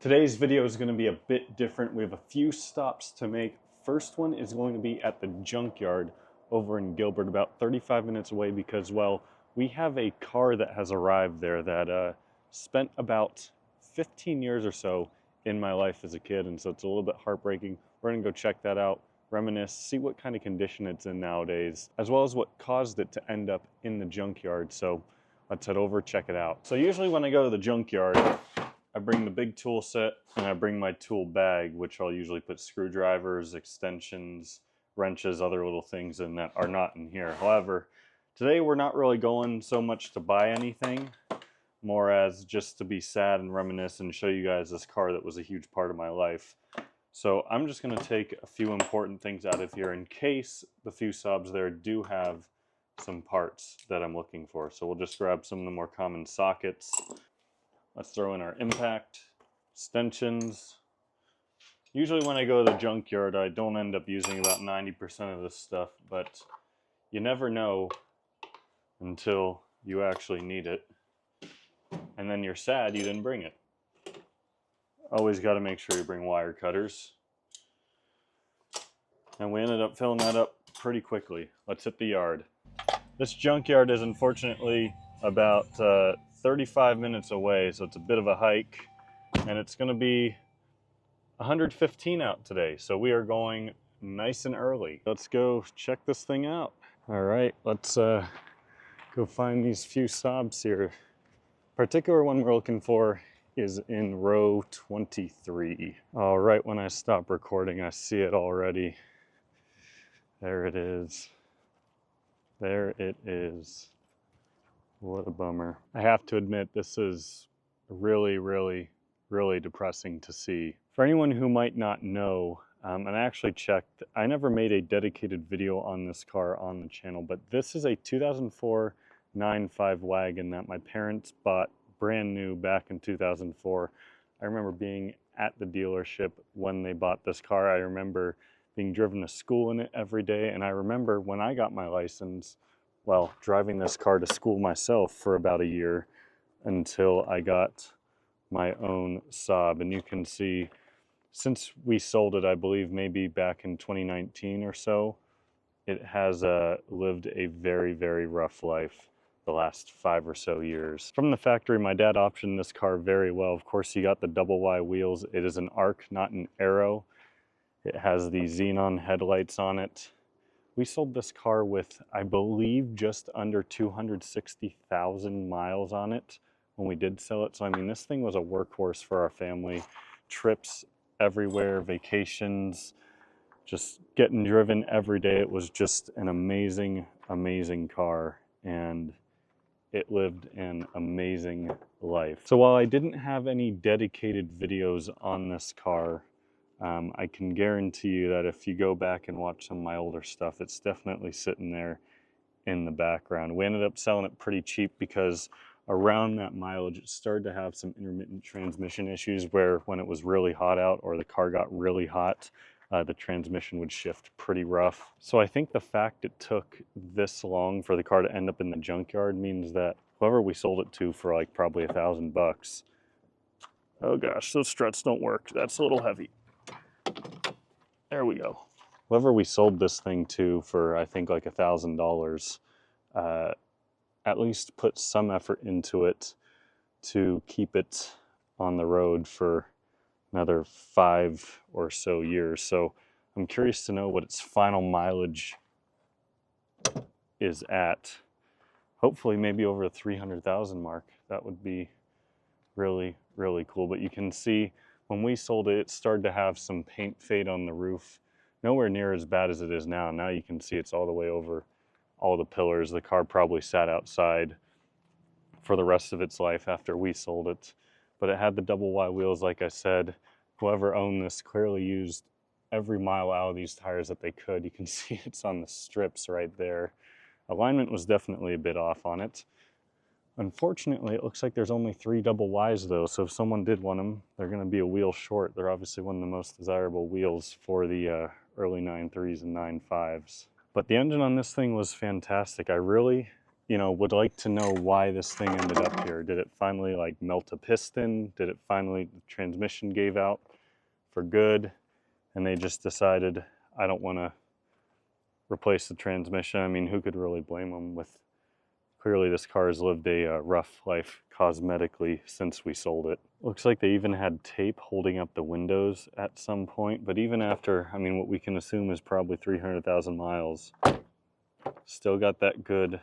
Today's video is going to be a bit different. We have a few stops to make. First one is going to be at the Junkyard over in Gilbert, about 35 minutes away because, well, we have a car that has arrived there that spent about 15 years or so in my life as a kid, and so it's a little bit heartbreaking. We're going to go check that out, reminisce, see what kind of condition it's in nowadays, as well as what caused it to end up in the junkyard. So let's head over, check it out. So usually when I go to the junkyard, I bring the big tool set and I bring my tool bag, which I'll usually put screwdrivers, extensions, wrenches, other little things in that are not in here. However, today we're not really going so much to buy anything, more as just to be sad and reminisce and show you guys this car that was a huge part of my life. So I'm just going to take a few important things out of here in case the few Saabs there do have some parts that I'm looking for. So we'll just grab some of the more common sockets. Let's throw in our impact, extensions. Usually when I go to the junkyard, I don't end up using about 90% of this stuff, but you never know until you actually need it. And then you're sad you didn't bring it. Always got to make sure you bring wire cutters. And we ended up filling that up pretty quickly. Let's hit the yard. This junkyard is unfortunately about 35 minutes away, so it's a bit of a hike, and it's going to be 115 out today, so we are going nice and early. Let's go check this thing out. All right, let's go find these few Saabs here. Particular one we're looking for is in row 23. All right, when I stop recording, I see it already. There it is. There it is. What a bummer. I have to admit, this is really, really, really depressing to see. For anyone who might not know, and I actually checked, I never made a dedicated video on this car on the channel, but this is a 2004 9.5 wagon that my parents bought brand new back in 2004. I remember being at the dealership when they bought this car. I remember being driven to school in it every day, and I remember when I got my license, well, driving this car to school myself for about a year until I got my own Saab. And you can see, since we sold it, I believe maybe back in 2019 or so, it has lived a very, very rough life the last 5 or so years. From the factory, my dad optioned this car very well. Of course, you got the double Y wheels. It is an arc, not an arrow. It has the xenon headlights on it. We sold this car with, I believe, just under 260,000 miles on it when we did sell it. So, I mean, this thing was a workhorse for our family. Trips everywhere, vacations, just getting driven every day. It was just an amazing, amazing car, and it lived an amazing life. So while I didn't have any dedicated videos on this car, I can guarantee you that if you go back and watch some of my older stuff, it's definitely sitting there in the background. We ended up selling it pretty cheap because around that mileage, it started to have some intermittent transmission issues where when it was really hot out or the car got really hot, the transmission would shift pretty rough. So I think the fact it took this long for the car to end up in the junkyard means that whoever we sold it to for like probably $1,000, oh gosh, those struts don't work. That's a little heavy. There we go. Whoever we sold this thing to for, I think, like $1,000, at least put some effort into it to keep it on the road for another 5 or so years. So I'm curious to know what its final mileage is at. Hopefully maybe over the 300,000 mark. That would be really, really cool. But you can see when we sold it, it started to have some paint fade on the roof. Nowhere near as bad as it is now. Now you can see it's all the way over all the pillars. The car probably sat outside for the rest of its life after we sold it. But it had the double Y wheels, like I said. Whoever owned this clearly used every mile out of these tires that they could. You can see it's on the strips right there. Alignment was definitely a bit off on it. Unfortunately, it looks like there's only 3 double Ys though, so if someone did want them, they're going to be a wheel short. They're obviously one of the most desirable wheels for the early 9.3s and 9.5s. But the engine on this thing was fantastic. I really you know, would like to know why this thing ended up here. Did it finally like melt a piston? Did it finally, the transmission gave out for good and they just decided, I don't want to replace the transmission? I mean, who could really blame them? With clearly this car has lived a rough life cosmetically since we sold it. Looks like they even had tape holding up the windows at some point, but even after, I mean, what we can assume is probably 300,000 miles, still got that good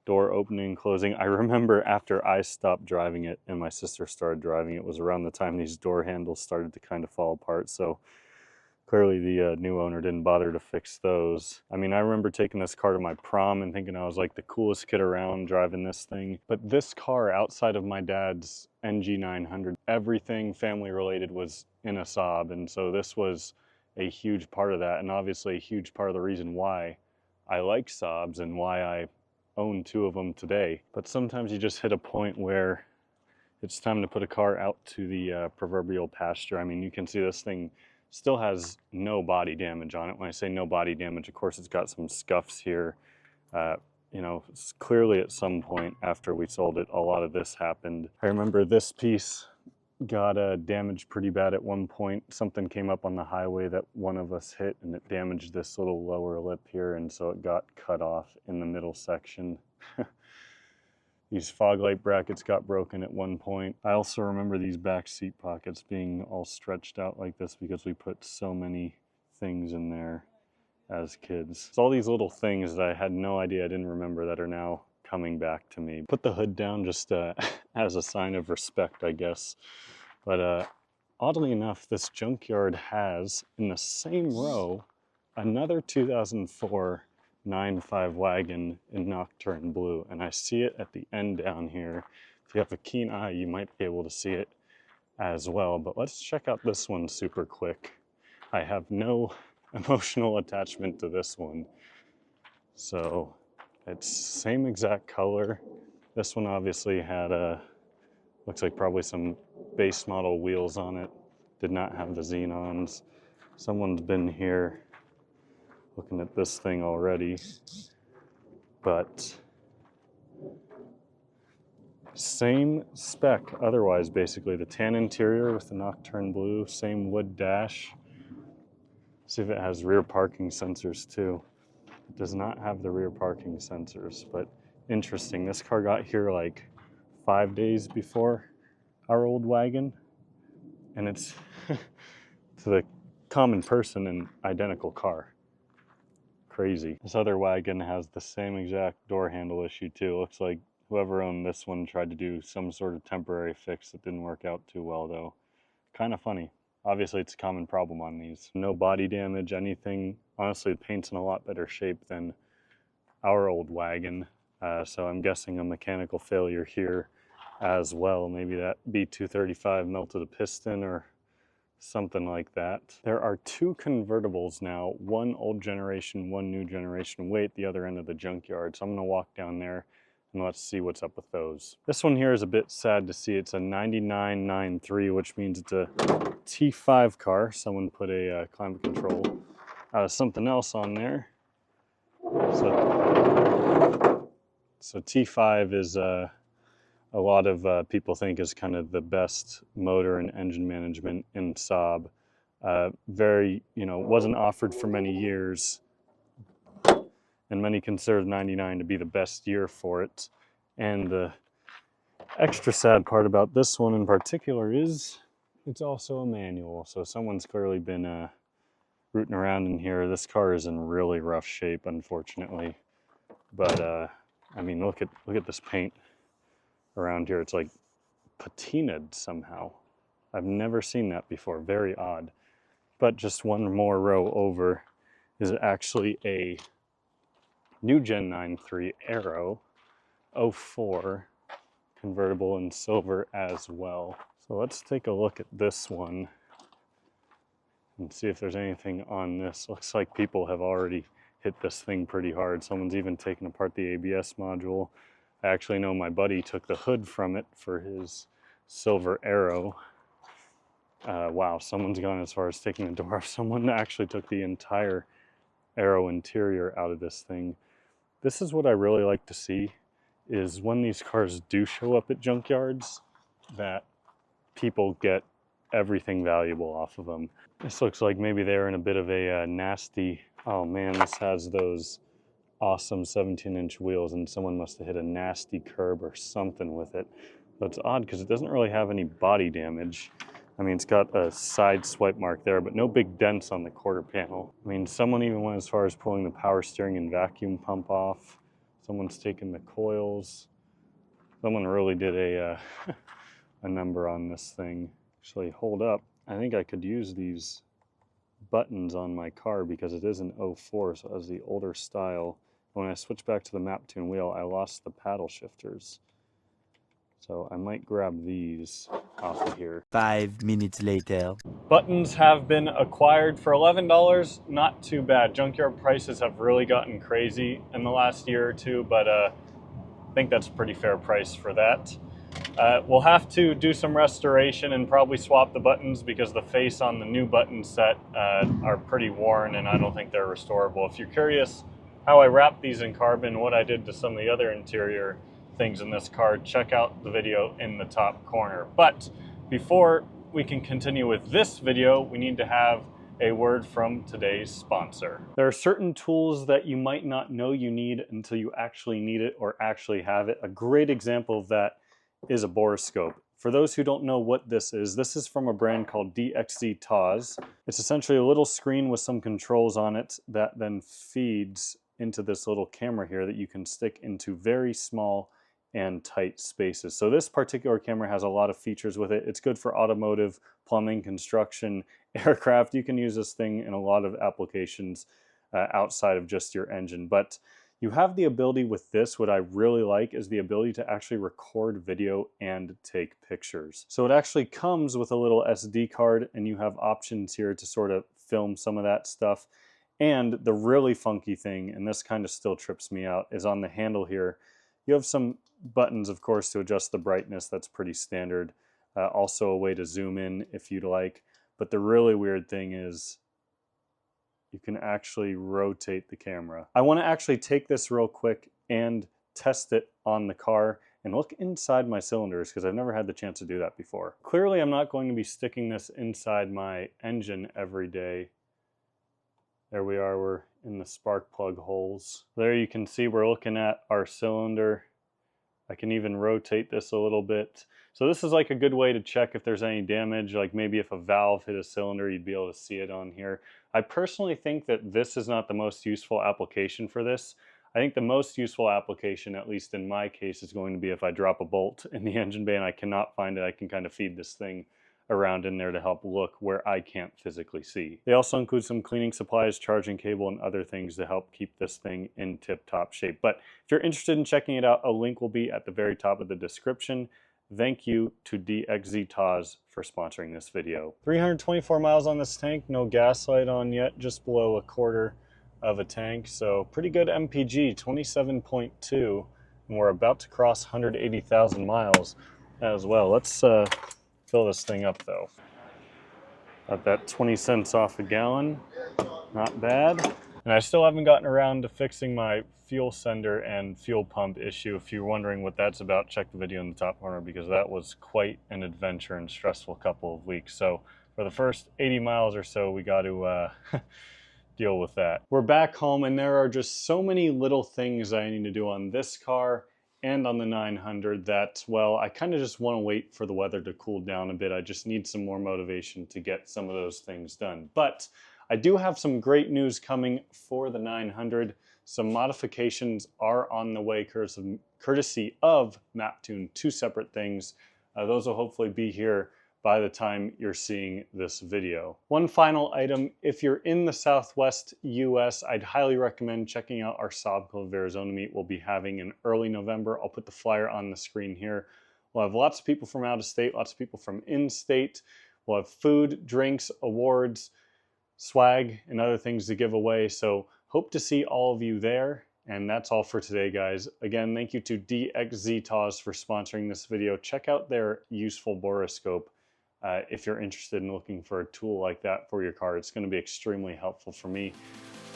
door opening, closing. I remember after I stopped driving it and my sister started driving it was around the time these door handles started to kind of fall apart. So clearly the new owner didn't bother to fix those. I mean, I remember taking this car to my prom and thinking I was like the coolest kid around driving this thing. But this car, outside of my dad's NG900, everything family related was in a Saab. And so this was a huge part of that. And obviously a huge part of the reason why I like Saabs and why I own 2 of them today. But sometimes you just hit a point where it's time to put a car out to the proverbial pasture. I mean, you can see this thing still has no body damage on it. When I say no body damage, of course, it's got some scuffs here. You know, clearly at some point after we sold it, a lot of this happened. I remember this piece got damaged pretty bad at one point. Something came up on the highway that one of us hit and it damaged this little lower lip here, and so it got cut off in the middle section. These fog light brackets got broken at one point. I also remember these back seat pockets being all stretched out like this because we put so many things in there as kids. It's all these little things that I had no idea I didn't remember that are now coming back to me. Put the hood down just as a sign of respect, I guess. But oddly enough, this Junkyard has in the same row another 2004 9.5 wagon in Nocturne Blue, and I see it at the end down here. If you have a keen eye, you might be able to see it as well. But let's check out this one super quick. I have no emotional attachment to this one. So it's same exact color. This one obviously had looks like probably some base model wheels on it. Did not have the xenons. Someone's been here looking at this thing already, but same spec otherwise. Basically the tan interior with the Nocturne Blue, same wood dash. See if it has rear parking sensors too. It does not have the rear parking sensors, but interesting. This car got here like 5 days before our old wagon, and it's to the common person an identical car. Crazy. This other wagon has the same exact door handle issue too. Looks like whoever owned this one tried to do some sort of temporary fix that didn't work out too well though. Kind of funny. Obviously it's a common problem on these. No body damage, anything. Honestly, the paint's in a lot better shape than our old wagon. So I'm guessing a mechanical failure here as well. Maybe that B235 melted a piston or something like that. There are 2 convertibles now, one old generation, one new generation, way at the other end of the junkyard. So I'm gonna walk down there and let's see what's up with those. This one here is a bit sad to see. It's a 9993, which means it's a T5 car. Someone put a climate control out of something else on there. So T5 is a lot of people think is kind of the best motor and engine management in Saab. Very, you know, wasn't offered for many years, and many consider 99 to be the best year for it. And the extra sad part about this one in particular is it's also a manual. So someone's clearly been rooting around in here. This car is in really rough shape, unfortunately. But I mean, look at this paint around here. It's like patinaed somehow. I've never seen that before. Very odd. But just one more row over is actually a new Gen 9.3 Aero 04 convertible in silver as well. So let's take a look at this one and see if there's anything on this. Looks like people have already hit this thing pretty hard. Someone's even taken apart the ABS module. I actually know my buddy took the hood from it for his silver Aero. Wow, someone's gone as far as taking the door off. Someone actually took the entire Aero interior out of this thing. This is what I really like to see. is when these cars do show up at junkyards, that people get everything valuable off of them. This looks like maybe they're in a bit of a nasty, oh man, this has those awesome 17-inch wheels and someone must have hit a nasty curb or something with it. But it's odd because it doesn't really have any body damage. I mean, it's got a side swipe mark there, but no big dents on the quarter panel. I mean, someone even went as far as pulling the power steering and vacuum pump off. Someone's taken the coils. Someone really did a number on this thing. Actually, hold up. I think I could use these buttons on my car because it is an 04, so it has the older style. When I switch back to the Maptune wheel, I lost the paddle shifters. So I might grab these off of here. 5 minutes later. Buttons have been acquired for $11. Not too bad. Junkyard prices have really gotten crazy in the last year or two, but I think that's a pretty fair price for that. We'll have to do some restoration and probably swap the buttons because the face on the new button set are pretty worn and I don't think they're restorable. If you're curious how I wrapped these in carbon, what I did to some of the other interior things in this car, check out the video in the top corner. But before we can continue with this video, we need to have a word from today's sponsor. There are certain tools that you might not know you need until you actually need it or actually have it. A great example of that is a borescope. For those who don't know what this is from a brand called DXZ TAWS. It's essentially a little screen with some controls on it that then feeds into this little camera here that you can stick into very small and tight spaces. So this particular camera has a lot of features with it. It's good for automotive, plumbing, construction, aircraft. You can use this thing in a lot of applications outside of just your engine. But you have the ability with this, what I really like is the ability to actually record video and take pictures. So it actually comes with a little SD card and you have options here to sort of film some of that stuff. And the really funky thing, and this kind of still trips me out, is on the handle here, you have some buttons, of course, to adjust the brightness. That's pretty standard. Also a way to zoom in if you'd like. But the really weird thing is you can actually rotate the camera. I want to actually take this real quick and test it on the car and look inside my cylinders because I've never had the chance to do that before. Clearly, I'm not going to be sticking this inside my engine every day. There we are, we're in the spark plug holes. There you can see we're looking at our cylinder. I can even rotate this a little bit. So this is like a good way to check if there's any damage, like maybe if a valve hit a cylinder, you'd be able to see it on here. I personally think that this is not the most useful application for this. I think the most useful application, at least in my case, is going to be if I drop a bolt in the engine bay and I cannot find it, I can kind of feed this thing around in there to help look where I can't physically see. They also include some cleaning supplies, charging cable, and other things to help keep this thing in tip-top shape. But if you're interested in checking it out, a link will be at the very top of the description. Thank you to DXZ TAWS for sponsoring this video. 324 miles on this tank, no gas light on yet, just below a quarter of a tank. So pretty good MPG, 27.2, and we're about to cross 180,000 miles as well. Let's fill this thing up though. Got that 20 cents off a gallon, not bad. And I still haven't gotten around to fixing my fuel sender and fuel pump issue. If you're wondering what that's about, check the video in the top corner because that was quite an adventure and stressful couple of weeks. So for the first 80 miles or so, we got to deal with that. We're back home and there are just so many little things I need to do on this car and on the 900 that, well, I kind of just want to wait for the weather to cool down a bit. I just need some more motivation to get some of those things done. But I do have some great news coming for the 900. Some modifications are on the way courtesy of Maptune, 2 separate things. Those will hopefully be here by the time you're seeing this video. One final item, if you're in the Southwest US, I'd highly recommend checking out our Saab Club of Arizona meet we'll be having in early November. I'll put the flyer on the screen here. We'll have lots of people from out of state, lots of people from in-state. We'll have food, drinks, awards, swag, and other things to give away. So hope to see all of you there. And that's all for today, guys. Again, thank you to DXZ TAWS for sponsoring this video. Check out their useful borescope. If you're interested in looking for a tool like that for your car, it's going to be extremely helpful for me.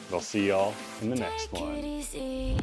But I'll see y'all in the next one.